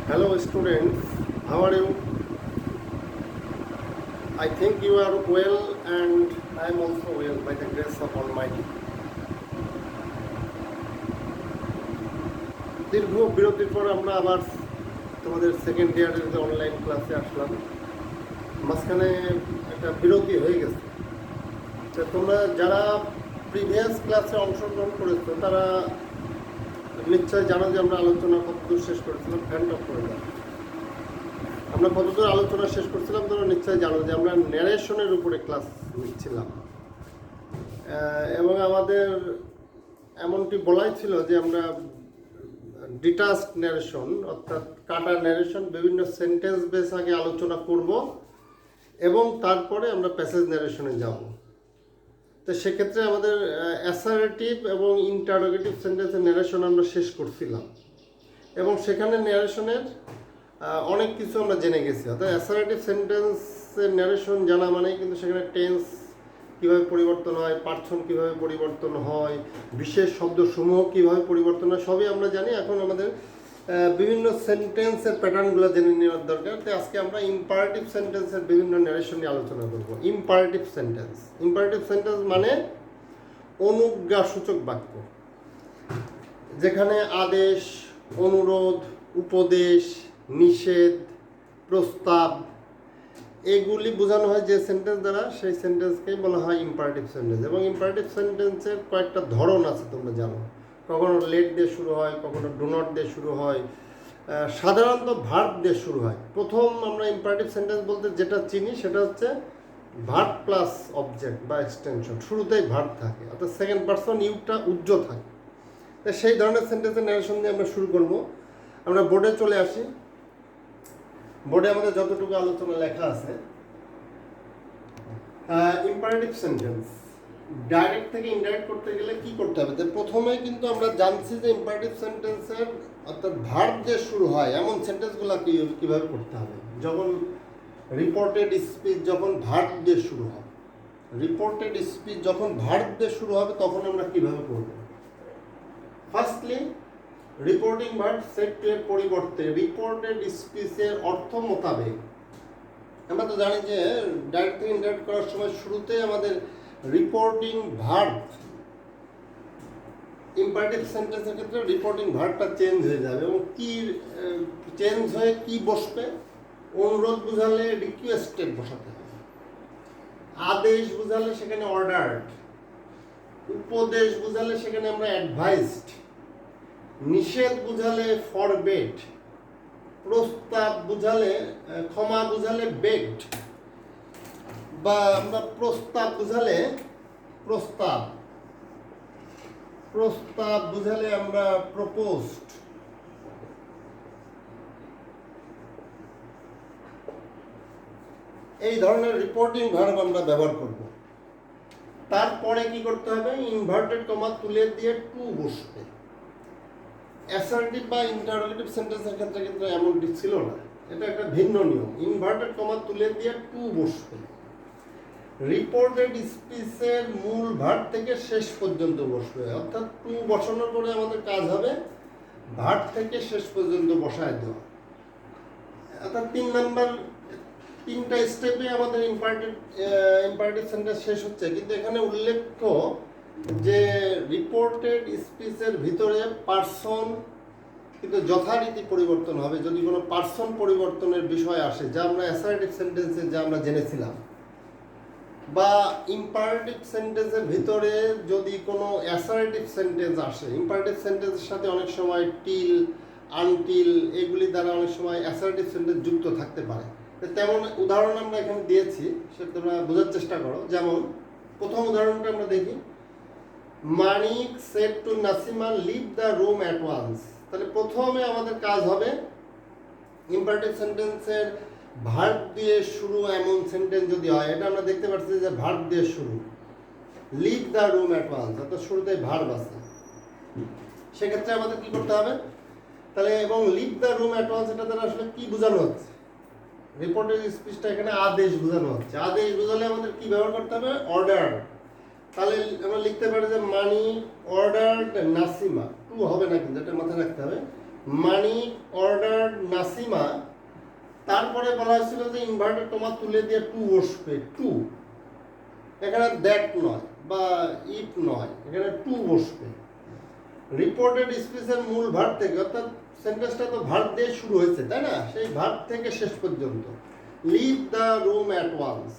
Hello students, how are you? I think you are well and I am also well by the grace of Almighty. দীর্ঘ বিরতির পর আমরা আবার তোমাদের second ইয়ারের যে অনলাইন ক্লাসে আসলাম। মাঝখানে একটা বিরতি হয়ে গেছে। তো তোমরা যারা প্রিভিয়াস ক্লাসে অংশগ্রহণ করেছো তারা নিশ্চয় জানো যে আমরা আলোচনা কতদূর শেষ করেছিলাম। ফ্যান্ড অফ করে দাও। আমরা কতদূর আলোচনা শেষ করছিলাম তোমরা নিশ্চয় জানো যে আমরা ন্যারেশনের উপরে ক্লাস নিচ্ছিলাম এবং আমাদের এমনটি বলাই ছিল যে আমরা ডিটাচড ন্যারেশন অর্থাৎ কাটা ন্যারেশন বিভিন্ন সেন্টেন্স বেস আগে আলোচনা করব এবং তারপরে আমরা প্যাসেজ ন্যারেশনে যাব। তো সেক্ষেত্রে আমাদের অ্যাসারেটিভ এবং ইন্টারোগেটিভ সেন্টেন্সের ন্যারেশন আমরা শেষ করছিলাম এবং সেখানে ন্যারেশনের অনেক কিছু আমরা জেনে গেছি। অর্থাৎ অ্যাসারেটিভ সেন্টেন্সের ন্যারেশন জানা মানেই কিন্তু সেখানে টেন্স কীভাবে পরিবর্তন হয়, পার্সন কীভাবে পরিবর্তন হয়, বিশেষ শব্দসমূহ কীভাবে পরিবর্তন হয় সবই আমরা জানি। এখন আমাদের বিভিন্ন সেন্টেন্সের প্যাটার্নগুলো জেনে নেওয়ার দরকার। তো আজকে আমরা ইম্পারেটিভ সেন্টেন্সের বিভিন্ন ন্যারেশন নিয়ে আলোচনা করব। ইম্পারেটিভ সেন্টেন্স মানে অনুজ্ঞাসূচক বাক্য, যেখানে আদেশ, অনুরোধ, উপদেশ, নিষেধ, প্রস্তাব এগুলি বোঝানো হয় যে সেন্টেন্স দ্বারা, সেই সেন্টেন্সকেই বলা হয় ইম্পারেটিভ সেন্টেন্স। এবং ইম্পারেটিভ সেন্টেন্সের কয়েকটা ধরন আছে তোমরা জানো। কখনো লেট দিয়ে শুরু হয়, কখনো ডু নট দিয়ে শুরু হয়, সাধারণত ভার্ব দিয়ে শুরু হয়। প্রথম আমরা ইম্পারেটিভ সেন্টেন্স বলতে যেটা চিনি সেটা হচ্ছে ভার্ব প্লাস অবজেক্ট বা এক্সটেনশন, শুরুতেই ভার্ব থাকে, অর্থাৎ সেকেন্ড পারসন ইউটা উজ্জ্ব থাকে। তো সেই ধরনের সেন্টেন্সের ন্যারেশন দিয়ে আমরা শুরু করব। আমরা বোর্ডে চলে আসি। বোর্ডে আমাদের যতটুকু আলোচনা লেখা আছে, ইম্পারেটিভ সেন্টেন্স ডাইরেক্ট থেকে ইনডাইরেক্ট করতে গেলে কি করতে হবে? যে প্রথমে কিন্তু আমরা জানছি যে ইম্পারেটিভ সেন্টেন্সের অর্থাৎ ভার্ব দিয়ে শুরু হয় এমন সেন্টেন্সগুলো কীভাবে করতে হবে। যখন রিপোর্টেড স্পিচ যখন ভার্ব দিয়ে শুরু হবে, রিপোর্টেড স্পিচ যখন ভার্ব দিয়ে শুরু হবে তখন আমরা কীভাবে করব? Firstly reporting verb set to এর পরিবর্তে রিপোর্টেড স্পিচের অর্থ মোতাবেক আমরা তো জানি যে ডাইরেক্ট থেকে ইনডাইরেক্ট করার সময় শুরুতে আমাদের রিপোর্টিং ভার্ব, ইম্পারেটিভ সেন্টেন্সের ক্ষেত্রে রিপোর্টিং ভার্বটা চেঞ্জ হয়ে যাবে এবং কি চেঞ্জ হয়ে কি বসবে? অনুরোধ বুঝালে রিকোয়েস্টেড বসাতে হবে, আদেশ বুঝালে সেখানে অর্ডার্ড, উপদেশ বুঝালে সেখানে আমরা অ্যাডভাইসড, নিষেধ বুঝালে ফরবেড, প্রস্তাব বুঝালে ক্ষমা বুঝালে বেগড, বা আমরা প্রস্তাব বুঝালে প্রস্তাব বুঝালে আমরা প্রপোজড। এই ধরনের রিপোর্টিং ভার্ব আমরা ব্যবহার করব। তারপরে কি করতে হবে? ইনভার্টেড কমা তুলে দিয়ে টু বসবে। অ্যাসার্টিভ বা ইন্টারোগেটিভ সেন্টেন্সের ক্ষেত্রে কিন্তু এমনটি ছিল না, এটা একটা ভিন্ন নিয়ম। ইনভার্টেড কমা তুলে দিয়ে টু বসবে। রিপোর্টেড স্পিচের মূল ভার্ব থেকে শেষ পর্যন্ত বসবে, অর্থাৎ টু বসানোর পরে আমাদের কাজ হবে ভার্ব থেকে শেষ পর্যন্ত বসায় দেওয়া। অর্থাৎ তিনটা স্টেপে আমাদের ইম্পারেটিভ সেন্টেন্স শেষ হচ্ছে। কিন্তু এখানে উল্লেখ্য যে রিপোর্টেড স্পিচের ভিতরে পার্সন কিন্তু যথারীতি পরিবর্তন হবে যদি কোনো পার্সন পরিবর্তনের বিষয় আসে, যা আমরা অ্যাসারেটিভ সেন্টেন্সে যা আমরা জেনেছিলাম, বা ইম্পারেটিভ সেন্টেন্সের ভিতরে যদি কোনো অ্যাসারেটিভ সেন্টেন্স আসে। ইম্পারেটিভ সেন্টেন্সের সাথে অনেক সময় টিল, আনটিল এগুলি দ্বারা অনেক সময় অ্যাসারেটিভ সেন্টেন্স যুক্ত থাকতে পারে। তেমন উদাহরণ আমরা এখানে দিয়েছি, সেটা তোমরা বোঝার চেষ্টা করো। যেমন প্রথম উদাহরণটা আমরা দেখি, Manik said to Nasima leave the room at once. তাহলে প্রথমে আমাদের কাজ হবে ইম্পারেটিভ সেন্টেন্সের ভার্ব দিয়ে শুরু এমন সেন্টেন্স যদি হয়, এটা আমরা দেখতে পাচ্ছি যে ভার্ব দিয়ে শুরু, leave the room at once, অর্থাৎ শুরুতেই ভার্ব আছে। সেক্ষেত্রে আমাদের কি করতে হবে? তাহলে এবং leave the room at once এটা দ্বারা আসলে কি বোঝানো হচ্ছে? রিপোর্টেড স্পিচটা এখানে আদেশ বোঝানো হচ্ছে। আদেশ বোঝালে আমাদের কি ব্যবহার করতে হবে? অর্ডার। তাহলে আমরা লিখতে পারি যে মানি অর্ডার্ড নাসিমা, টু হবে না কিন্তু এটা মাথায় রাখতে হবে। মানি অর্ডার্ড নাসিমা, তারপরে বলা হয়েছিল যে ইনভার্টেড কমা তুলে দিয়ে টু বসবে, টু, এখানে দ্যাট নয় বা ইট নয়, এখানে টু বসবে। রিপোর্টেড স্পিচের মূল ভার্ব থেকে, অর্থাৎ সেন্টেন্সটা তো ভার্ব দিয়ে শুরু হয়েছে তাই না, সেই ভার্ব থেকে শেষ পর্যন্ত। Leave the room at once,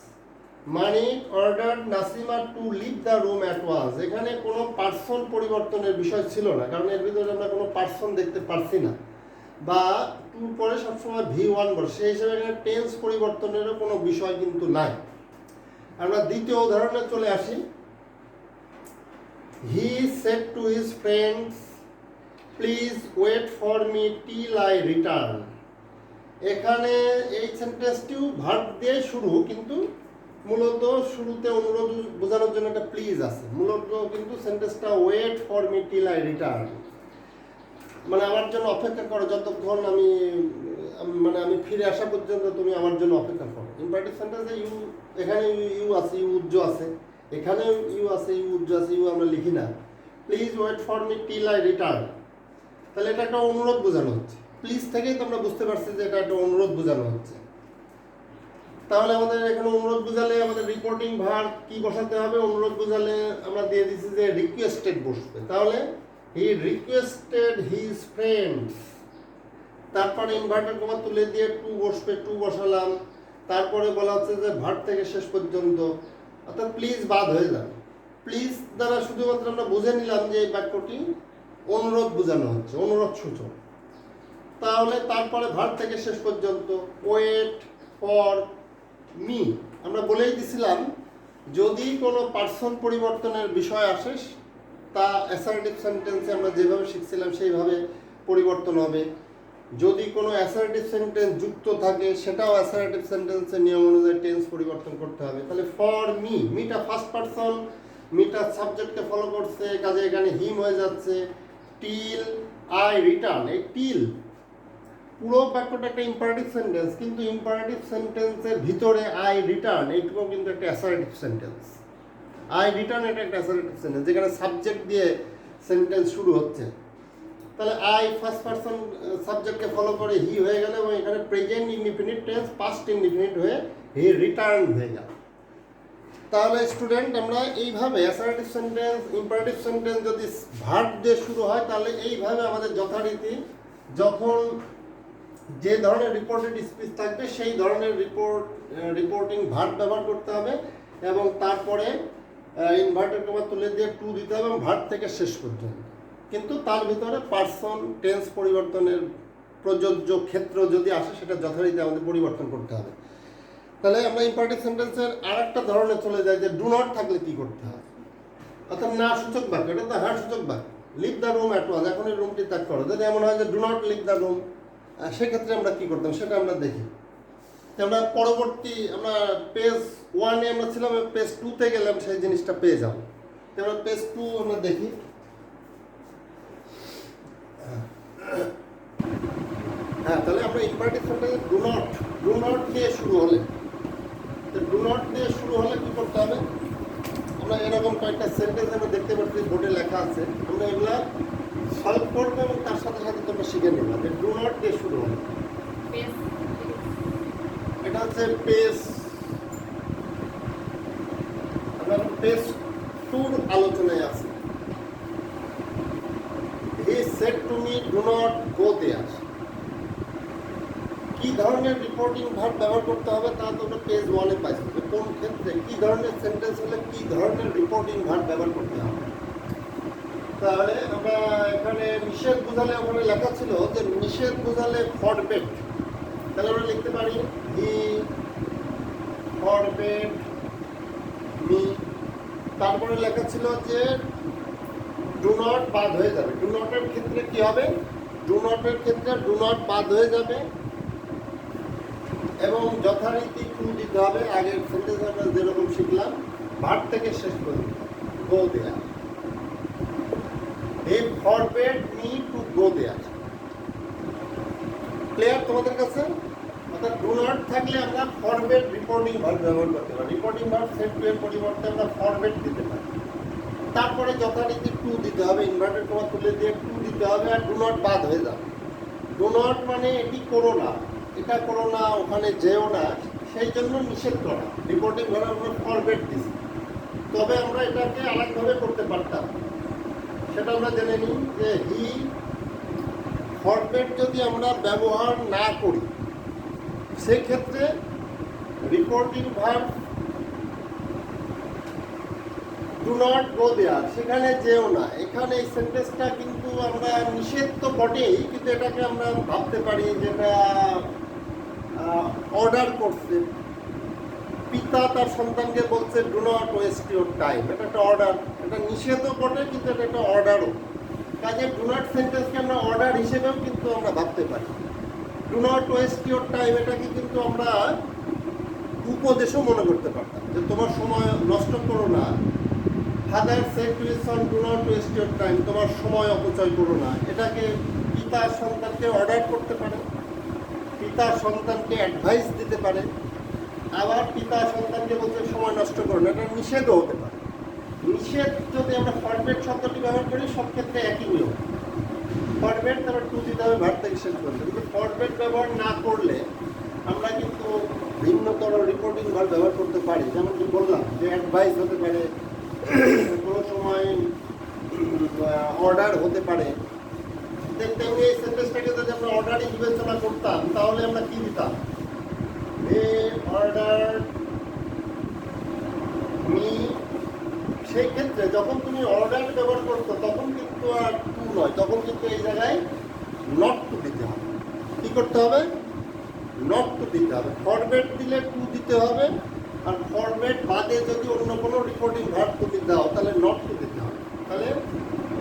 Manik ordered Nasima to leave the room at once. এখানে কোনো পার্সন পরিবর্তনের বিষয় ছিল না, কারণ এর ভিতরে আমরা কোনো পার্সন দেখতে পারছি না, বা টু পরে সবসময় V1 বসে, সেই হিসেবে এখানে টেন্স পরিবর্তনেরও কোনো বিষয় কিন্তু নাই। আমরা দ্বিতীয় উদাহরণে চলে আসি। He said to his friends please wait for me till I return. এখানে এই সেন্টেন্সটিও ভার্ব দিয়ে শুরু, কিন্তু মূলত শুরুতে অনুরোধ বোঝানোর জন্য একটা প্লিজ আছে, মূলত কিন্তু সেন্টেন্সটা wait for me till I return, মানে আমার জন্য অপেক্ষা করো যতক্ষণ আমি ফিরে আসা পর্যন্ত তুমি আমার জন্য অপেক্ষা করো। ইম্পারেটিভ সেন্টেন্সে ইউ, এখানে ইউ আছে, ইউ উজ্জ আছে, এখানে ইউ আছে, ইউ উজ্জ আছে, ইউ আমরা লিখি না। Please wait for me till I return, তাহলে এটা একটা অনুরোধ বোঝানো হচ্ছে। প্লিজ থেকেই তো আমরা বুঝতে পারছি যে এটা একটা অনুরোধ বোঝানো হচ্ছে। তাহলে আমাদের এখানে অনুরোধ বোঝালে আমাদের রিপোর্টিং ভার্ব কি বসাতে হবে? অনুরোধ বোঝালে আমরা দিয়ে দিচ্ছি যে রিকোয়েস্টেড বসবে, তাহলে হি রিকোয়েস্টেড হিজ ফ্রেন্ডস, তারপরে ইনভার্টেড কমা তুলে দিয়ে টু বসবে, টু বসালাম, তারপরে বলা হচ্ছে যে ভার্ব থেকে শেষ পর্যন্ত, অর্থাৎ প্লিজ বাদ হয়ে যাবে। প্লিজ দ্বারা শুধুমাত্র আমরা বুঝে নিলাম যে এই বাক্যটি অনুরোধ বোঝানো হচ্ছে, অনুরোধ সূচক। তাহলে তারপরে ভার্ব থেকে শেষ পর্যন্ত ওয়েট ফর মি, আমরা বলেই দিছিলাম যদি কোনো পার্সন পরিবর্তনের বিষয় আসে তা অ্যাসার্টিভ সেন্টেন্সে আমরা যেভাবে শিখছিলাম সেইভাবে পরিবর্তন হবে। যদি কোনো অ্যাসার্টিভ সেন্টেন্স যুক্ত থাকে সেটাও অ্যাসার্টিভ সেন্টেন্সের নিয়ম অনুযায়ী টেন্স পরিবর্তন করতে হবে। তাহলে ফর মি, মিটা ফার্স্ট পারসন, মিটা সাবজেক্টকে ফলো করছে, কাজে এখানে হিম হয়ে যাচ্ছে। টিল আই রিটার্ন, এই টিল পুরো বাক্যটা একটা ইম্পারেটিভ সেন্টেন্স, কিন্তু ইম্পারেটিভ সেন্টেন্সের ভিতরে আই রিটার্ন এইটুকু কিন্তু একটা অ্যাসার্টিভ সেন্টেন্স। আই রিটার্ন এটা একটা অ্যাসার্টিভ সেন্টেন্স যেখানে সাবজেক্ট দিয়ে সেন্টেন্স শুরু হচ্ছে। তাহলে আই ফার্স্ট পারসন সাবজেক্টকে ফলো করে হি হয়ে গেল, এবং এখানে present indefinite tense past indefinite হয়ে হি রিটার্ন হয়ে গেল। তাহলে স্টুডেন্ট আমরা এইভাবে অ্যাসার্টিভ সেন্টেন্স, ইম্পারেটিভ সেন্টেন্স যদি ভার্ব দিয়ে শুরু হয় তাহলে এইভাবে আমাদের যথারীতি যখন যে ধরনের রিপোর্টেড স্পিচ থাকবে সেই ধরনের রিপোর্টিং ভার্ব ব্যবহার করতে হবে, এবং তারপরে ইনভার্টেড কমা তুলে দিয়ে টু দিতে হবে এবং ভার্ব থেকে শেষ পর্যন্ত। কিন্তু তার ভিতরে পার্সন টেন্স পরিবর্তনের প্রযোজ্য ক্ষেত্র যদি আসে সেটা যথারীতি আমাদের পরিবর্তন করতে হবে। তাহলে আমরা ইম্পারেটিভ সেন্টেন্সের আর একটা ধরনে চলে যাই যে ডু নট থাকলে কি করতে হবে, অর্থাৎ না সূচক বাক্য, এটা তো হ্যাঁ সূচক বাক্য। Leave the room at once, এখন এই রুমটি ত্যাগ করো। যদি এমন হয় যে do not leave the room, সেক্ষেত্রে আমরা কি করতাম সেটা আমরা দেখি। আমরা পরবর্তী আমরা পেজ 1-এ আমরা ছিলাম, পেজ 2-তে গেলাম সেই জিনিসটা পেয়ে যাব। আমরা পেজ 2 আমরা দেখি। হ্যাঁ, তাহলে আমরা ইম্পারেটিভ সেন্টেন্সে ডু নট দিয়ে শুরু হলে, ডু নট দিয়ে শুরু হলে কি করতে হবে? আমরা এরকম কয়েকটা সেন্টেন্স আমরা দেখতে পাচ্ছি বোর্ডে লেখা আছে, আমরা এগুলা সলভ করবো এবং তার সাথে সাথে তোমরা শিখে নেবে যে ডু নট দিয়ে শুরু হলে। এটা হচ্ছে পেজ, আমরা পেজ 2-র আলোচনায় আছি। He said to me do not go there. কি ধরনের রিপোর্টিং ভার্ব ব্যবহার করতে হবে তা তোমরা পেজ 1-এ পাইছো, যে কোন ক্ষেত্রে কি ধরনের সেন্টেন্স হলে কি ধরনের রিপোর্টিং ভার্ব ব্যবহার করতে হবে। তাহলে আমরা এখানে নিষেধ বোঝালে ওখানে লেখা ছিল যে নিষেধ বোঝালে ফরবেড, তাহলে আমরা লিখতে পারি হি ফরবেড মি। তারপরে লেখা ছিল যে ডু নট বাদ হয়ে যাবে। ডু নটের ক্ষেত্রে কি হবে? ডু নটের ক্ষেত্রে ডু নট বাদ হয়ে যাবে এবং যথারীতি টু দিতে হবে। আগের সেন্টেন্স আমরা যেরকম শিখলাম ভার্ব থেকে শেষ পর্যন্ত go there. He forbade me to go there. Clear তোমাদের কাছে? অর্থাৎ ডু নট থাকলে আমরা ফরবেড রিপোর্টিং ভার্ব ব্যবহার করতে পারি। রিপোর্টিং ভার্ব সেড টু এর পরিবর্তে আমরা ফরবেড দিতে পারি। তারপরে যথারীতি টু দিতে হবে, ইনভার্টেড কমা তুলে দিয়ে টু দিতে হবে, আর ডু নট বাদ হয়ে যাবে। ডু নট মানে এটি করো না, এটা করো না, ওখানে যেও না, সেই জন্য নিষেধ করা। রিপোর্টিং ভার্ব আমরা ফরমেট দিছি, তবে আমরা এটাকে আলাদাভাবে করতে পারতাম। সেটা আমরা জেনে নিই যে হি ফরমেট যদি আমরা ব্যবহার না করি, সেক্ষেত্রে reporting verb do not go there, সেখানে যেও না, এখানে এই সেন্টেন্সটা কিন্তু আমরা নিষেধ তো বটেই, কিন্তু এটাকে আমরা ভাবতে পারি যেটা অর্ডার করছে। পিতা তার সন্তানকে বলছে do not waste your time, এটা একটা অর্ডার, এটা নিষেধও বটে কিন্তু এটা একটা অর্ডারও। কাজে ডু নট সেন্টেন্সকে আমরা অর্ডার হিসেবেও কিন্তু আমরা ভাবতে পারি। Do not waste your time এটাকে কিন্তু আমরা উপদেশও মনে করতে পারতাম, যে তোমার সময় নষ্ট করো না। Father said to his son do not waste your time, তোমার সময় অপচয় করো না, এটাকে পিতা সন্তানকে অর্ডার করতে পারে, পিতা সন্তানকে অ্যাডভাইস দিতে পারে। আবার পিতা সন্তানকে বলতে সময় নষ্ট করো না, এটা নিষেধও হতে পারে। নিষেধ যদি আমরা ফরমেট শব্দটি ব্যবহার করি, সব ক্ষেত্রে একই নিয়ম। ফরমেট তারপর টু দিতে হবে, ভার্ব থেকে শেষ করতে। কিন্তু ফরমেট ব্যবহার না করলে আমরা কিন্তু ভিন্নতর রিপোর্টিং ভার্ব ব্যবহার করতে পারি। যেমন কি বললাম যে অ্যাডভাইস হতে পারে, কোনো সময় অর্ডার হতে পারে। তেমনি এই সেন্টেন্সটাকে যদি আমরা অর্ডারই বিবেচনা করতাম, তাহলে আমরা কি দিতাম? Order me. সেই ক্ষেত্রে যখন তুমি অর্ডার ব্যবহার করতো, তখন কিন্তু আর টু নয়, তখন কিন্তু এই জায়গায় নট টু দিতে হবে। কি করতে হবে? নট টু দিতে হবে। ফরমেট দিলে টু দিতে হবে, আর ফরমেট বাদে যদি অন্য কোনো রিপোর্টিং ভার্ব তুমি দাও, তাহলে নট টু দিতে হবে। তাহলে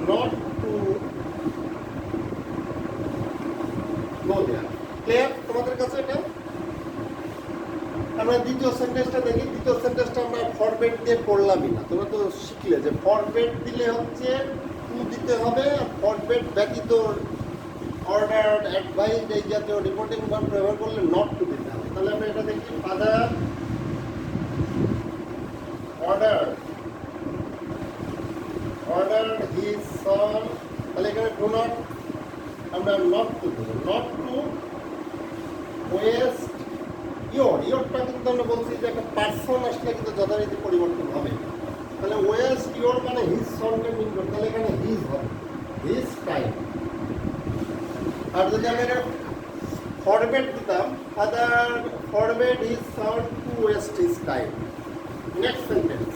not to go there. Clear তোমাদের কাছে এটা? আমরা দ্বিতীয় সেন্টেন্সটা দেখি। দ্বিতীয় সেন্টেন্সটা আমরা ফরমেট দিয়ে পড়লামই না, তোমরা তো শিখলে যে ফরমেট দিলে হচ্ছে টু দিতে হবে, আর ফরমেট ব্যতীত অর্ডার, অ্যাডভাইস এই জাতীয় রিপোর্টিং ভার্ব ব্যবহার করলে নট টু দিতে হবে। তাহলে আমরা এটা দেখি, ফাদার অর্ডার হিজ সন, তাহলে এখানে ডু নট আমরা নট টু দেবো, নট টু ওয়েস্ট ইয়োরটা কিন্তু আমরা বলছি যে একটা পার্সন আসলে কিন্তু যথারীতি পরিবর্তন হবে। তাহলে ওয়েস্ট ইয়োর মানে হিজ সনকে মিন করতে, তাহলে এখানে হিজ হবে, হিজ টাইম। আর যদি আমরা এটা ফরমেট দিতাম, father forbade his son to waste his time. Next sentence,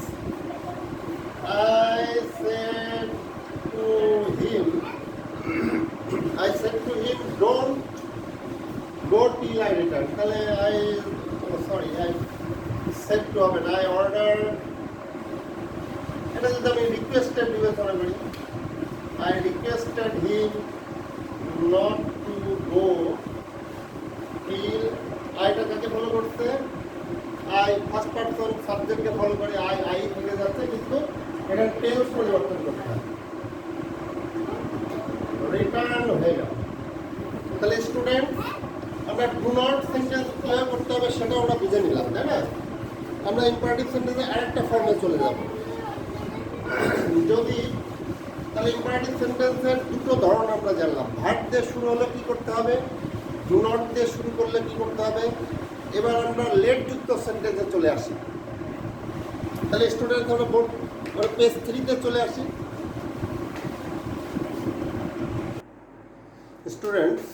I said to him, don't go till I return. তাহলে I said to হবে, I order, এটা যদি আমি রিকোয়েস্টেড বিবেচনা করি, I requested him not to go till, আইটা কাকে follow করতে? I ফার্স্ট পারসন সাবজেক্টকে ফলো করে I থেকে যাচ্ছে, কিন্তু এটা টেন্স পরিবর্তন করতে হবে, রিটার্ন হয়ে গেল। তাহলে স্টুডেন্ট, আমরা ডু নট সেন্টেন্স কিভাবে করতে হবে সেটা আমরা বুঝে নিলাম, তাই না? আমরা ইম্পারেটিভ সেন্টেন্সে আরেকটা ফর্মে চলে যাব। যদি তাহলে ইম্পারেটিভ সেন্টেন্সের দুটো ধরন আমরা জানলাম। ভার্ব দিয়ে শুরু হলে কি করতে হবে, ডু নট দিয়ে শুরু করলে কি করতে হবে। এবার আমরা লেট যুক্ত সেন্টেন্সে চলে আসি। তাহলে স্টুডেন্ট আমরা বোর্ড পেজ 3-তে চলে আসি। স্টুডেন্টস,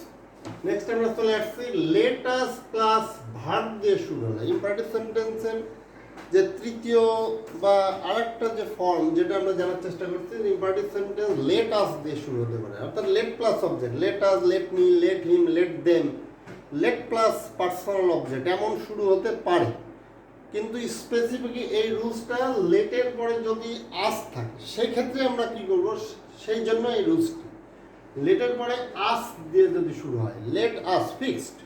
নেক্সট আমরা চলে আসছি লেটাস প্লাস ভার্ব দিয়ে শুরু হলে। ইম্পারেটিভ সেন্টেন্সের যে তৃতীয় বা আরেকটা যে ফর্ম, যেটা আমরা জানার চেষ্টা করছি, ইম্পারেটিভ সেন্টেন্স লেটাস দিয়ে শুরু হতে পারে, অর্থাৎ let plus object, let us, let me, let him, let them, let plus personal object, এমন শুরু হতে পারে। কিন্তু স্পেসিফিকলি এই রুলসটা লেটের পরে যদি আস থাকে, সেই ক্ষেত্রে আমরা কি করব, সেই জন্য এই রুলসটি লেটের পরে আস দিয়ে যদি শুরু হয়, let us fixed,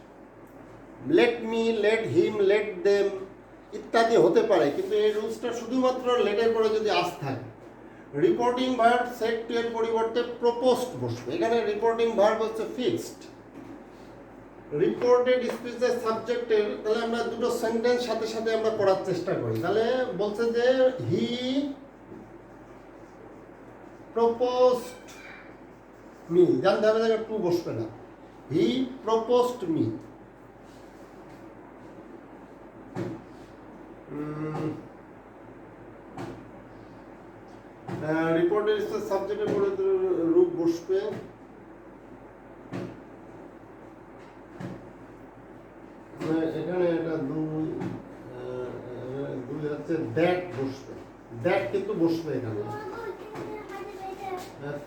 late me, let him, let them ইত্যাদি হতে পারে, কিন্তু এই রুলসটা শুধুমাত্র লেটের পরে যদি আস থাকে। রিপোর্টিং ভার্ব সেট টু এর পরিবর্তে প্রপোজড বসবে। এখানে রিপোর্টিং ভার্ব হচ্ছে ফিক্সড। রিপোর্টেড স্পিচের সাবজেক্টের, তাহলে আমরা দুটো সেন্টেন্স সাথে সাথে আমরা করার চেষ্টা করি। তাহলে বলছে যে হি প্রপোজড মি, জানতে হবে যে টু বসবে না, হি প্রপোজড মি। রিপোর্টের সাবজেক্টের পরে রূপ বসবে এখানে, এটা দুই হচ্ছে দ্যাট বসবে, দ্যাট কিন্তু বসবে এখানে।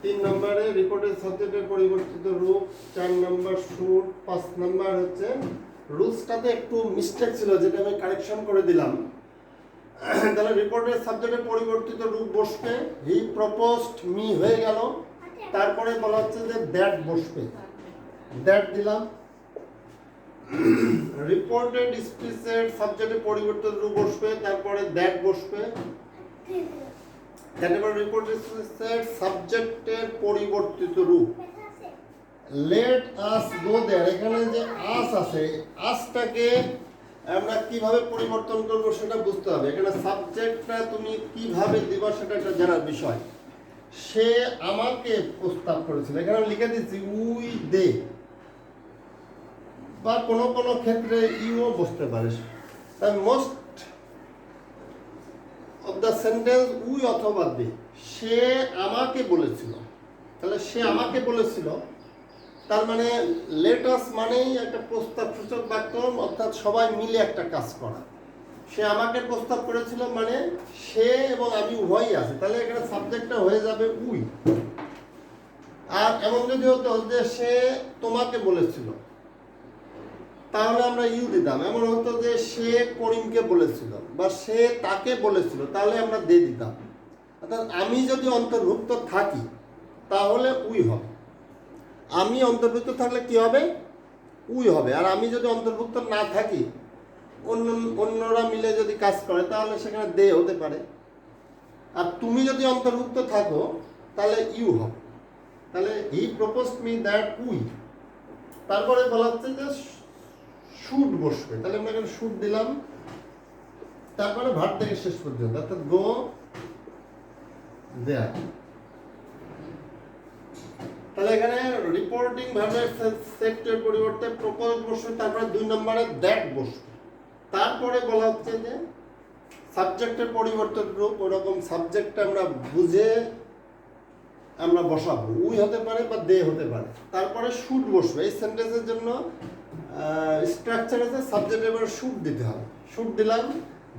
3 নম্বরে রিপোর্টের সাবজেক্টের পরিবর্তিত রূপ, 4 নম্বর শুড, 5 নম্বর হচ্ছে রুলসটাতে একটু মিস্টেক ছিল যেটা আমি কারেকশন করে দিলাম। তাহলে রিপোর্টের সাবজেক্টের পরিবর্তিত রূপ বসবে, হি প্রপোজড মি হয়ে গেল। তারপরে বলা হচ্ছে যে দ্যাট বসবে, দ্যাট দিলাম। রিপোর্টেড স্পিচের সাবজেক্টের পরিবর্তিত রূপ বসবে, তারপরে দ্যাট বসবে। তারপরে রিপোর্টেড স্পিচের সাবজেক্টের পরিবর্তিত রূপ, লেট আস গো দেয়ার। এখানে যে আস আছে, আসটাকে আমরা কিভাবে পরিবর্তন করব সেটা বুঝতে হবে। এখানে সাবজেক্টটা তুমি কিভাবে দিবা সেটা একটা জানার বিষয়। সে আমাকে প্রস্তাব করেছিল, এখানে লিখে দিচ্ছি উই দে, বা কোনো কোনো ক্ষেত্রে ইউও বসতে পারে। তাই most of the sentence we অথবা দে। সে আমাকে বলেছিল, তাহলে সে আমাকে বলেছিল, তার মানে লেটাস মানেই একটা প্রস্তাব সূচক বাক্য, অর্থাৎ সবাই মিলে একটা কাজ করা। সে আমাকে প্রস্তাব করেছিল মানে সে এবং আমি উভয়ই আছে, তাহলে এখানে সাবজেক্টটা হয়ে যাবে উই। আর এমন যদি হতো যে সে তোমাকে বলেছিল, তাহলে আমরা ইউ দিতাম। এমন হতো যে সে করিমকে বলেছিল বা সে তাকে বলেছিল, তাহলে আমরা দে দিতাম। অর্থাৎ আমি যদি অন্তর্ভুক্ত থাকি তাহলে উই হবে, আমি অন্তর্ভুক্ত থাকলে কি হবে, উই হবে। আর আমি যদি অন্তর্ভুক্ত না থাকি, অন্যরা মিলে যদি কাজ করে তাহলে সেখানে দে হতে পারে। আর তুমি যদি অন্তর্ভুক্ত থাকো তাহলে ইউ হবে। তাহলে he proposed me that we. তারপরে বলা হচ্ছে যে শুড বসবে, তাহলে আমরা এখানে শুড দিলাম। তারপরে ভার্ব থেকে শেষ পর্যন্ত, অর্থাৎ গো দেয়ার। তাহলে এখানে রিপোর্টিং ভার্বের সেটের পরিবর্তে প্রপোজ বসবে, তারপরে 2 নম্বরে দ্যাট বসবে। তারপরে বলা হচ্ছে যে সাবজেক্টের পরিবর্তন রূপ, ওরকম সাবজেক্টটা আমরা বুঝে আমরা বসাবো, উই হতে পারে বা দে হতে পারে। তারপরে শুড বসবে। এই সেন্টেন্সের জন্য স্ট্রাকচার আছে, সাবজেক্টের এবার শুড দিতে হবে। শুড দিলাম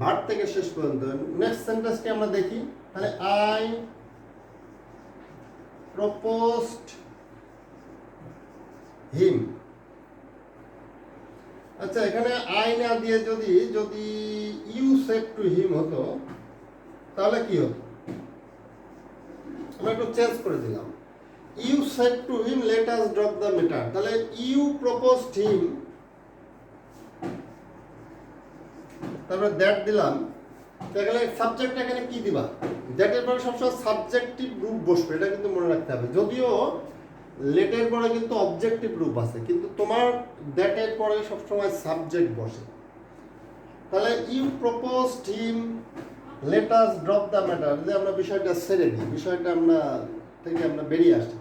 ভার্ব থেকে শেষ পর্যন্ত। নেক্সট সেন্টেন্সটি আমরা দেখি। তাহলে আই প্রপোজড হিম। আচ্ছা, এখানে আই না দিয়ে যদি ইউ সেড টু হিম হতো তাহলে কি হতো, আমরা একটু চেঞ্জ করে দিলাম। You said to him let us drop the matter. তাহলে ইউ প্রপোজড হিম, তারপরে দ্যাট দিলাম। তাহলে সাবজেক্ট এখানে কি দিবা, দ্যাটের পরে সবসময় সাবজেক্টিভ রূপ বসবে, এটা কিন্তু মনে রাখতে হবে। যদিও লেটের পরে কিন্তু অবজেক্টিভ রূপ আছে, কিন্তু তোমার দ্যাটের পরে সবসময় সাবজেক্ট বসে। তাহলে you proposed him let us drop the matter, যে আমরা বিষয়টা ছেড়ে দিই, বিষয়টা আমরা বেরিয়ে আসি।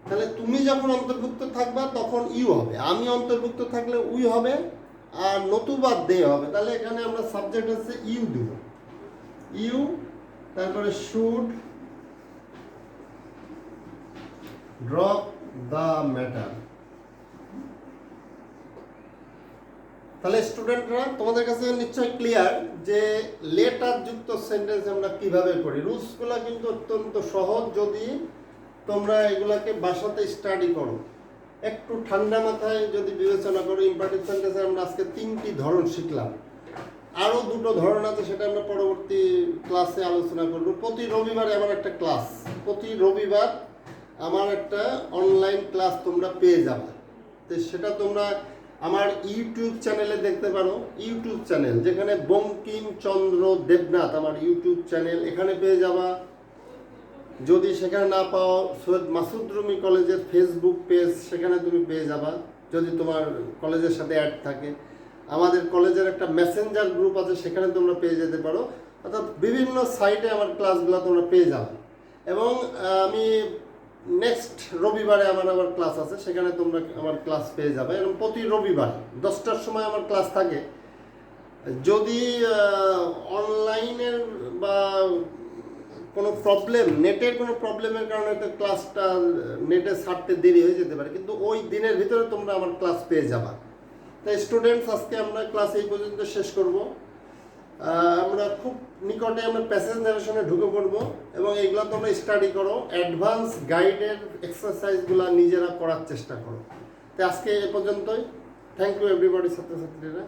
তাহলে তুমি যখন অন্তর্ভুক্ত থাকবা তখন ইউ হবে, আমি অন্তর্ভুক্ত থাকলে উই হবে, আর নতুবা দে হবে। তাহলে এখানে আমরা সাবজেক্ট হচ্ছে ইউ দিব, ইউ। তারপরে শুড ড্রপ দ্য ম্যাটার। তাহলে স্টুডেন্টরা, তোমাদের কাছে নিশ্চয়ই ক্লিয়ার যে লেটার যুক্ত সেন্টেন্স আমরা কিভাবে করি। রুলসগুলো কিন্তু অত্যন্ত সহজ, যদি তোমরা এগুলাকে বাসাতে স্টাডি করো, একটু ঠান্ডা মাথায় যদি বিবেচনা করো। ইম্পারেটিভ সেন্টেন্সে আমরা আজকে 3টি ধরন শিখলাম, আরও 2টো ধরন আছে, সেটা আমরা পরবর্তী ক্লাসে আলোচনা করব। প্রতি রবিবারে আমার একটা ক্লাস, প্রতি রবিবার আমার একটা অনলাইন ক্লাস তোমরা পেয়ে যাবে। তো সেটা তোমরা আমার ইউটিউব চ্যানেলে দেখতে পারো। ইউটিউব চ্যানেল যেখানে বঙ্কিমচন্দ্র দেবনাথ আমার ইউটিউব চ্যানেল, এখানে পেয়ে যাবা। যদি সেখানে না পাও, সৈয়দ মাসুদ রুমি কলেজের ফেসবুক পেজ, সেখানে তুমি পেয়ে যাবা যদি তোমার কলেজের সাথে অ্যাড থাকে। আমাদের কলেজের একটা মেসেঞ্জার গ্রুপ আছে, সেখানে তোমরা পেয়ে যেতে পারো। অর্থাৎ বিভিন্ন সাইটে আমার ক্লাসগুলো তোমরা পেয়ে যাবে। এবং আমি নেক্সট রবিবারে আমার আবার ক্লাস আছে, সেখানে তোমরা আমার ক্লাস পেয়ে যাবে। এবং প্রতি রবিবার 10টার সময় আমার ক্লাস থাকে। যদি অনলাইনের বা কোনো প্রবলেম, নেটের কোনো প্রবলেমের কারণে তো ক্লাসটা নেটে ছাড়তে দেরি হয়ে যেতে পারে, কিন্তু ওই দিনের ভিতরে তোমরা আমার ক্লাস পেয়ে যাবা। তাই স্টুডেন্টস, আজকে আমরা ক্লাস এই পর্যন্ত শেষ করব। আমরা খুব নিকটে আমরা প্যাসেজ নারেশনে ঢুকে পড়বো এবং এইগুলো তোমরা স্টাডি করো, অ্যাডভান্স গাইডের এক্সারসাইজগুলো নিজেরা করার চেষ্টা করো। তাই আজকে এ পর্যন্তই। থ্যাংক ইউ এভরিবডি ছাত্রছাত্রীরা।